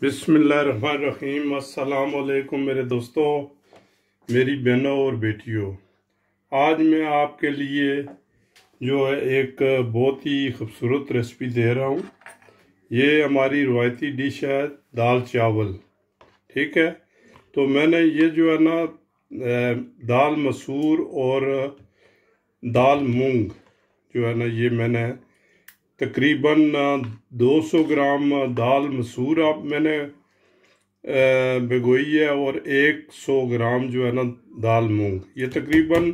बिस्मिल्लाहिर्रहमानिर्रहीम। अस्सलाम वालेकुम मेरे दोस्तों, मेरी बहनों और बेटियों। आज मैं आपके लिए जो है एक बहुत ही खूबसूरत रेसिपी दे रहा हूँ। ये हमारी रवायती डिश है, दाल चावल। ठीक है, तो मैंने ये जो है ना दाल मसूर और दाल मूंग जो है ना, ये मैंने तकरीबन 200 ग्राम दाल मसूर आप मैंने भिगोई है और 100 ग्राम जो है ना दाल मूंग। ये तकरीबन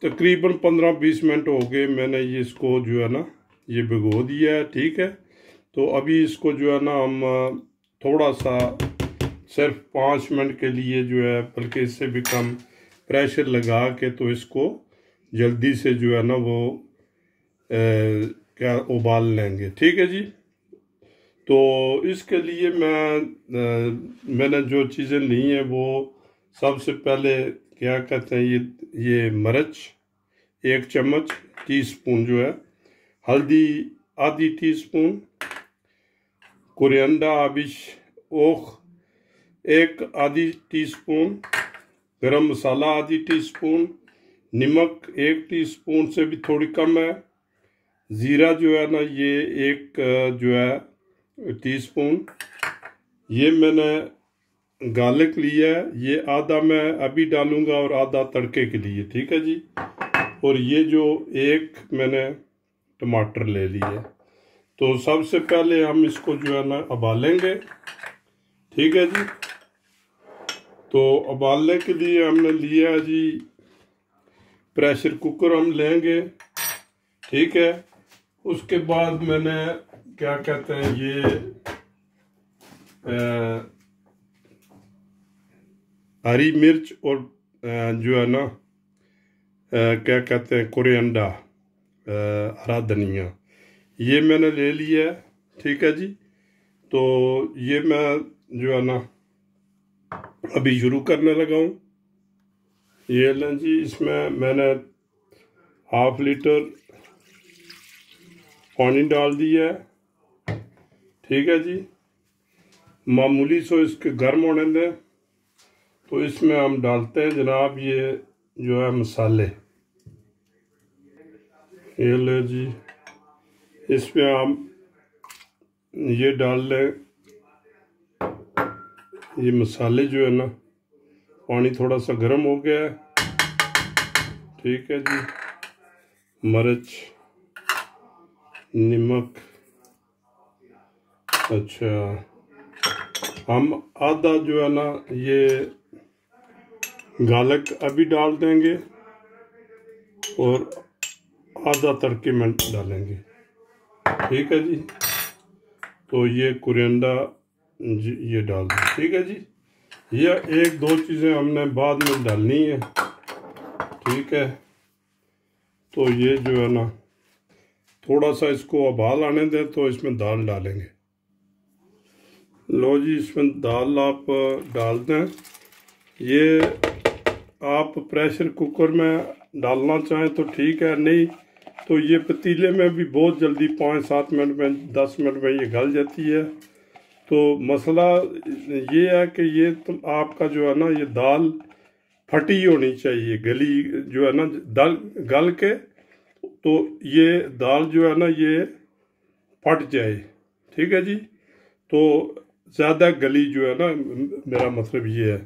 15-20 मिनट हो गए मैंने ये इसको जो है ना ये भिगो दिया है। ठीक है, तो अभी इसको जो है ना हम थोड़ा सा सिर्फ 5 मिनट के लिए जो है, बल्कि इससे भी कम, प्रेशर लगा के तो इसको जल्दी से जो है ना वो क्या उबाल लेंगे। ठीक है जी। तो इसके लिए मैंने जो चीज़ें ली हैं वो सबसे पहले क्या कहते हैं, ये मिर्च 1 चम्मच, टीस्पून जो है हल्दी आधी टीस्पून, कोरिएंडर आबिश ओख 1 आधी टीस्पून, गरम मसाला आधी टीस्पून, नमक 1 टीस्पून से भी थोड़ी कम है, ज़ीरा जो है ना ये 1 जो है टीस्पून, ये मैंने गार्लिक लिया है, ये आधा मैं अभी डालूंगा और आधा तड़के के लिए। ठीक है जी। और ये जो 1 मैंने टमाटर ले लिया। तो सबसे पहले हम इसको जो है ना उबालेंगे। ठीक है जी। तो उबालने के लिए हमने लिया जी प्रेशर कुकर हम लेंगे। ठीक है, उसके बाद मैंने क्या कहते हैं ये हरी मिर्च और जो है ना क्या कहते हैं कोरिएंडर, हरा धनिया, ये मैंने ले लिया है। ठीक है जी। तो ये मैं जो है ना अभी शुरू करने लगा हूँ। ये लें जी, इसमें मैंने 1/2 लीटर पानी डाल दिया है। ठीक है जी। मामूली सो इसके गर्म होने दें। तो इसमें हम डालते हैं जनाब ये जो है मसाले। ये ले जी, इसमें हम ये डाल लें, ये मसाले जो है ना, पानी थोड़ा सा गर्म हो गया है। ठीक है जी। मिर्च, नमक, अच्छा, हम आधा जो है ना ये गार्लिक अभी डाल देंगे और आधा तड़के में डालेंगे। ठीक है जी। तो ये कोरिएंडर ये डाल दें। ठीक है जी। ये 1-2 चीज़ें हमने बाद में डालनी है। ठीक है, तो ये जो है ना थोड़ा सा इसको उबाल आने दें तो इसमें दाल डालेंगे। लो जी, इसमें दाल आप डाल दें। ये आप प्रेशर कुकर में डालना चाहें तो ठीक है, नहीं तो ये पतीले में भी बहुत जल्दी 5-7 मिनट में 10 मिनट में ये गल जाती है। तो मसला ये है कि ये आपका जो है ना ये दाल फटी होनी चाहिए, गली जो है ना दाल गल के, तो ये दाल जो है ना ये फट जाए। ठीक है जी। तो ज़्यादा गली जो है ना, मेरा मतलब ये है।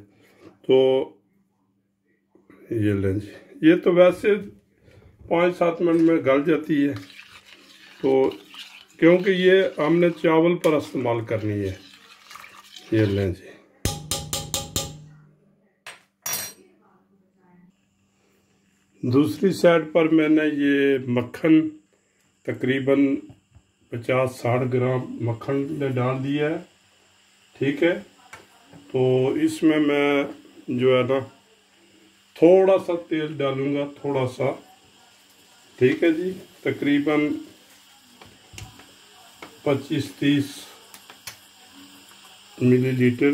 तो ये लें जी, ये तो वैसे 5-7 मिनट में गल जाती है, तो क्योंकि ये हमने चावल पर इस्तेमाल करनी है। ये लें जी। दूसरी साइड पर मैंने ये मक्खन तकरीबन 50-60 ग्राम मक्खन ने डाल दिया है। ठीक है, तो इसमें मैं जो है ना थोड़ा सा तेल डालूंगा, थोड़ा सा। ठीक है जी, तकरीबन 25-30 मिलीलीटर।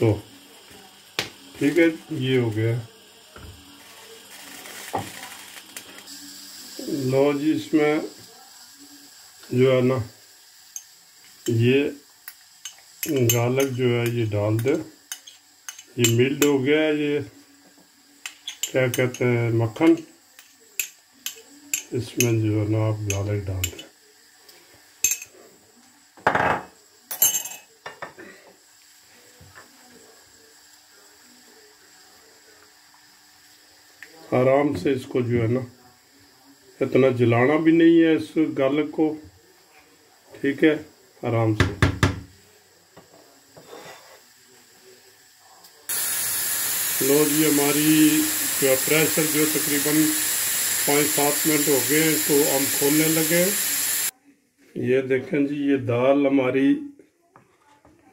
तो ठीक है, ये हो गया। लो जी, इसमें जो है ना ये गालक जो है ये डाल दें। ये मिल्ड हो गया है, ये क्या कहते हैं मक्खन, इसमें जो है ना आप गालक डाल दें। आराम से इसको जो है ना, इतना जलाना भी नहीं है इस गालक को, ठीक है, आराम से। लो जी, हमारी जो प्रेशर जो तकरीबन 5-7 मिनट हो गए, तो हम खोलने लगे। ये देखें जी, ये दाल हमारी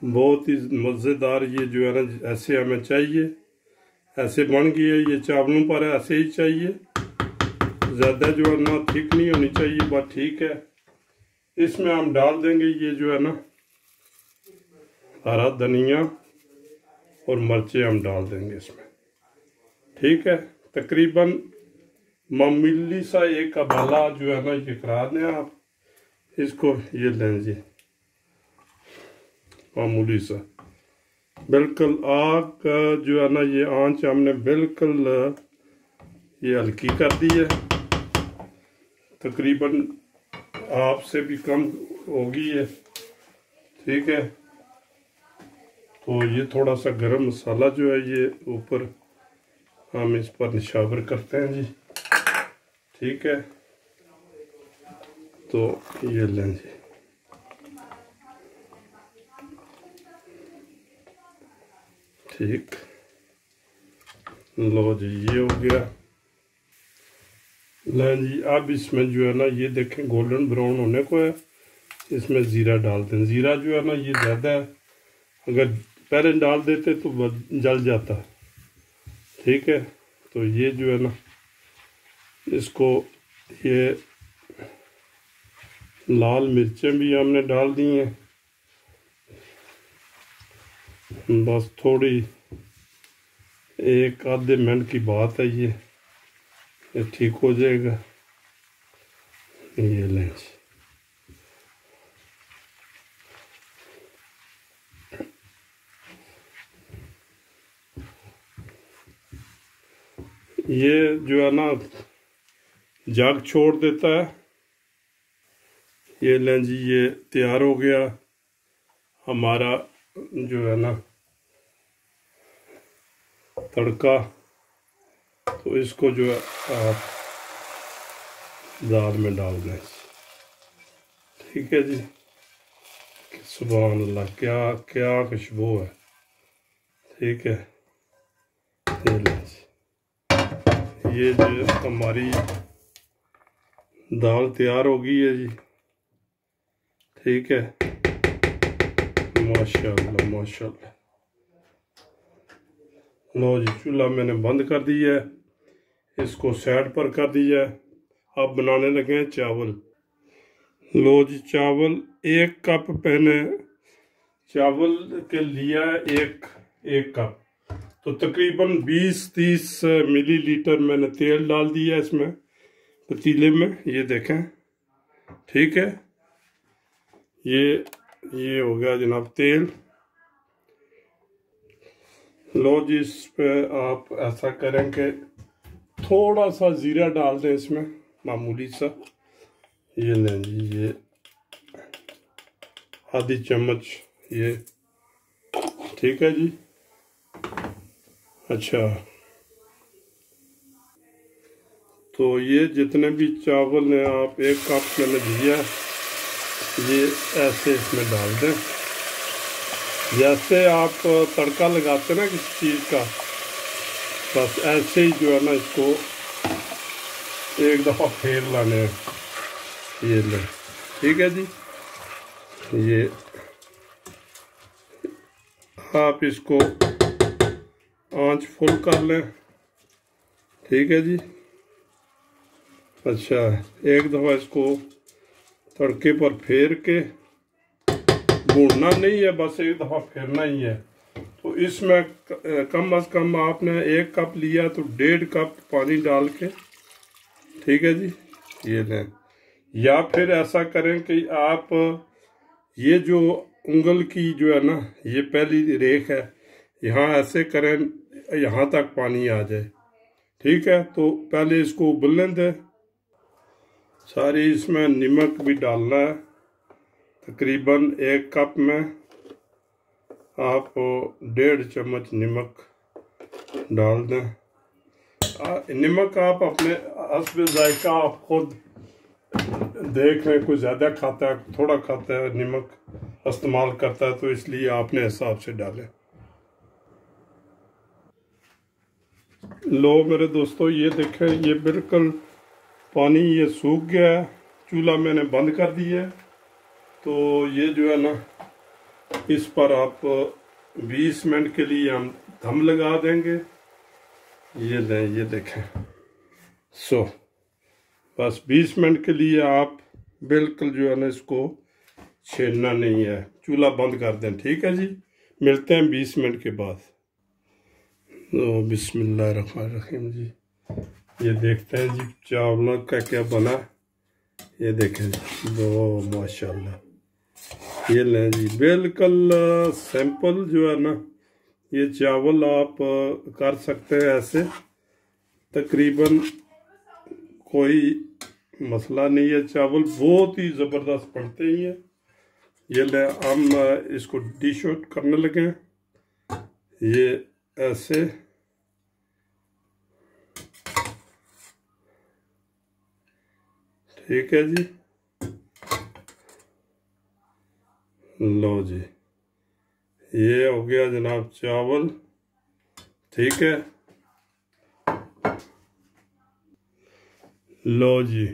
बहुत ही मज़ेदार, ये जो है ना ऐसे हमें चाहिए, ऐसे बन गई है। ये चावलों पर ऐसे ही चाहिए, ज़्यादा जो है ना थिक नहीं होनी चाहिए, बस ठीक है। इसमें हम डाल देंगे ये जो है ना हरा धनिया और मिर्चें हम डाल देंगे इसमें, ठीक है। तकरीबन मामूली सा एक उबाला जो है ना ये करा दें आप इसको। ये लें जी, मामूली सा, बिल्कुल आग का जो है ना ये आंच हमने बिल्कुल ये हल्की कर दी है, तकरीबन आपसे भी कम होगी ये, ठीक है। तो ये थोड़ा सा गरम मसाला जो है ये ऊपर हम इस पर निशावर करते हैं जी, ठीक है। तो ये लें जी, ठीक, लो जी, ये हो गया। लें जी, अब इसमें जो है ना ये देखें गोल्डन ब्राउन होने को है, इसमें ज़ीरा डाल दें। ज़ीरा जो है ना ये ज़्यादा है, अगर पहले डाल देते तो जल जाता, ठीक है। तो ये जो है ना इसको, ये लाल मिर्चें भी हमने डाल दी हैं, बस थोड़ी एक आधे मिनट की बात है, ये ठीक हो जाएगा। ये लें जी, ये जो है ना जग छोड़ देता है। ये लें जी, ये तैयार हो गया हमारा जो है ना तड़का। तो इसको जो है आप दाल में डाल दें, ठीक है जी। सुभान अल्लाह, क्या क्या खुशबू है, ठीक है। ये लें जी, ये जो हमारी दाल तैयार हो गई है जी, ठीक है। माशाल्लाह माशाल्लाह। लो जी, चूल्हा मैंने बंद कर दिया है, इसको साइड पर कर दिया है। अब बनाने लगे हैं चावल। लो जी, चावल 1 कप पहले चावल के लिया है, एक कप, तो तकरीबन 20-30 मिलीलीटर मैंने तेल डाल दिया इसमें पतीले में, ये देखें, ठीक है। ये हो गया जनाब तेल। लो जी, इस पे आप ऐसा करें कि थोड़ा सा ज़ीरा डाल दें इसमें, मामूली सा। ये लें जी, ये आधी चम्मच, ये ठीक है जी। अच्छा, तो ये जितने भी चावल ने आप 1 कप मैंने दिया, ये ऐसे इसमें डाल दें, जैसे आप तड़का लगाते ना किसी चीज़ का, बस ऐसे ही जो है ना इसको एक दफ़ा फेर लाने हैं। ये लें, ठीक है जी। ये आप इसको आंच फुल कर लें, ठीक है जी। अच्छा, एक दफ़ा इसको तड़के पर फेर के, भूनना नहीं है, बस एक दफ़ा फेरना ही है। तो इसमें कम अज़ कम आपने 1 कप लिया तो 1.5 कप पानी डाल के, ठीक है जी। ये लें, या फिर ऐसा करें कि आप ये जो उंगल की जो है ना, ये पहली रेख है, यहाँ ऐसे करें यहाँ तक पानी आ जाए। ठीक है, तो पहले इसको उबलने दें। सारी इसमें नमक भी डालना है, तकरीबन 1 कप में आप 1.5 चम्मच नमक डाल दें। नमक आप अपने हस्ब जायका आप खुद देख रहे हैं, कोई ज़्यादा खाता है थोड़ा खाता है नमक इस्तेमाल करता है, तो इसलिए आपने हिसाब से डालें। लो मेरे दोस्तों, ये देखें, ये बिल्कुल पानी ये सूख गया है। चूल्हा मैंने बंद कर दिया है। तो ये जो है ना, इस पर आप 20 मिनट के लिए हम दम लगा देंगे। ये लें, ये देखें। बस 20 मिनट के लिए आप बिल्कुल जो है ना, इसको छेड़ना नहीं है, चूल्हा बंद कर दें। ठीक है जी, मिलते हैं 20 मिनट के बाद। तो बिस्मिल्लाहिर्रहमानिर्रहीम जी, ये देखते हैं जी चावलों का क्या बना। ये देखें जी, दो माशाल्लाह। ये लें जी, बिल्कुल सिंपल जो है ना, ये चावल आप कर सकते हैं ऐसे, तकरीबन कोई मसला नहीं है। चावल बहुत ही ज़बरदस्त बनते ही हैं। ये ले, हम इसको डिश आउट करने लगे। ये ऐसे ठीक है जी। लो जी, ये हो गया जनाब चावल। ठीक है, लो जी,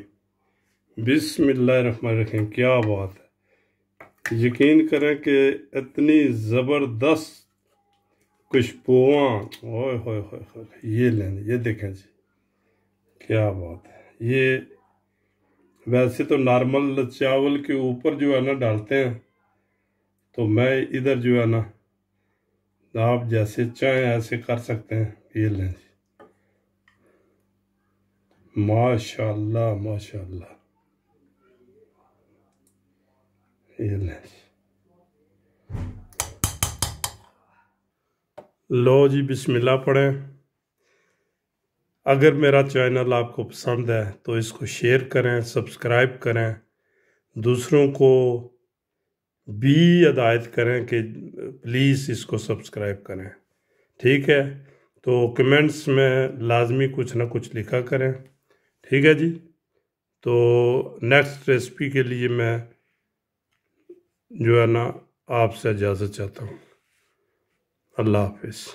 बिस्मिल्लाहिर्रहमानिर्रहीम। क्या बात है, यकीन करें कि इतनी ज़बरदस्त खुशबुआं, ओए होए होए होए। ये लें, ये देखें जी, क्या बात है। ये वैसे तो नॉर्मल चावल के ऊपर जो है ना डालते हैं, तो मैं इधर जो है ना, आप जैसे चाहें ऐसे कर सकते हैं। ये लें जी, माशाल्लाह माशाल्लाह। ये लें जी, लो जी, बिस्मिल्लाह पढ़ें। अगर मेरा चैनल आपको पसंद है तो इसको शेयर करें, सब्सक्राइब करें, दूसरों को भी हिदायत करें कि प्लीज़ इसको सब्सक्राइब करें। ठीक है, तो कमेंट्स में लाजमी कुछ ना कुछ लिखा करें। ठीक है जी, तो नेक्स्ट रेसिपी के लिए मैं जो है ना, आपसे इजाज़त चाहता हूँ। अल्लाह हाफिज़।